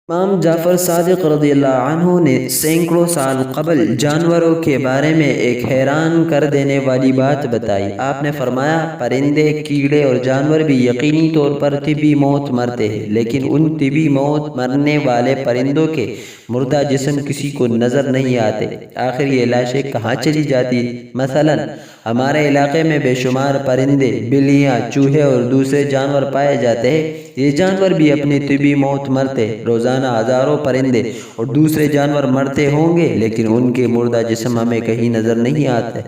امام جعفر صادق رضی اللہ عنہ نے سینکڑوں سال قبل جانوروں کے بارے میں ایک حیران کر دینے والی بات بتائی۔ آپ نے فرمایا، پرندے، کیڑے اور جانور بھی یقینی طور پر طبی موت مرتے ہیں، لیکن ان طبی موت مرنے والے پرندوں کے مردہ جسم کسی کو نظر نہیں آتے۔ آخر یہ لاشیں کہاں چلی جاتی؟ مثلا ہمارے علاقے میں بے شمار پرندے، بلیاں، چوہے اور دوسرے جانور پائے جاتے ہیں۔ یہ جانور بھی اپنی طبی موت مرتے۔ روزانہ ہزاروں پرندے اور دوسرے جانور مرتے ہوں گے، لیکن ان کے مردہ جسم ہمیں کہیں نظر نہیں آتے۔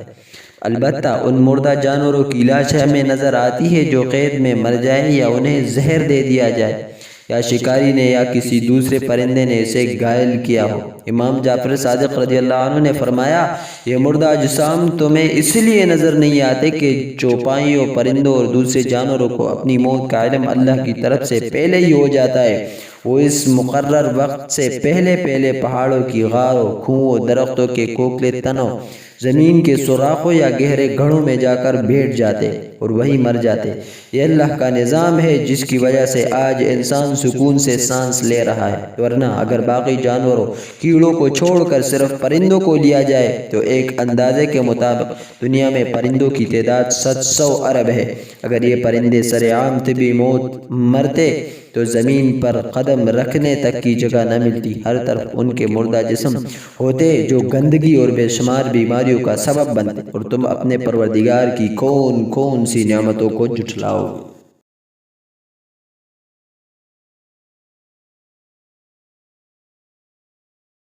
البتہ ان مردہ جانوروں کی لاش ہمیں نظر آتی ہے جو قید میں مر جائیں یا انہیں زہر دے دیا جائے، یا شکاری نے یا کسی دوسرے پرندے نے اسے گھائل کیا ہو۔ امام جعفر صادق رضی اللہ عنہ نے فرمایا، یہ مردہ اجسام تمہیں اس لیے نظر نہیں آتے کہ چوپائیوں، پرندوں اور دوسرے جانوروں کو اپنی موت کا علم اللہ کی طرف سے پہلے ہی ہو جاتا ہے۔ وہ اس مقرر وقت سے پہلے پہاڑوں کی غاروں، کنووں، درختوں کے کھوکھلے تنوں، زمین کے سوراخوں یا گہرے گڑھوں میں جا کر بیٹھ جاتے اور وہیں مر جاتے۔ یہ اللہ کا نظام ہے جس کی وجہ سے آج انسان سکون سے سانس لے رہا ہے، ورنہ اگر باقی جانوروں، کیڑوں کو چھوڑ کر صرف پرندوں کو لیا جائے تو ایک اندازے کے مطابق دنیا میں پرندوں کی تعداد 700 ارب ہے۔ اگر یہ پرندے سرعام طبی موت مرتے تو زمین پر قدم رکھنے تک کی جگہ نہ ملتی، ہر طرف ان کے مردہ جسم ہوتے جو گندگی اور بے شمار بیماریوں کا سبب بنتے، اور تم اپنے پروردگار کی کون کون سی نعمتوں کو جھٹلاؤ۔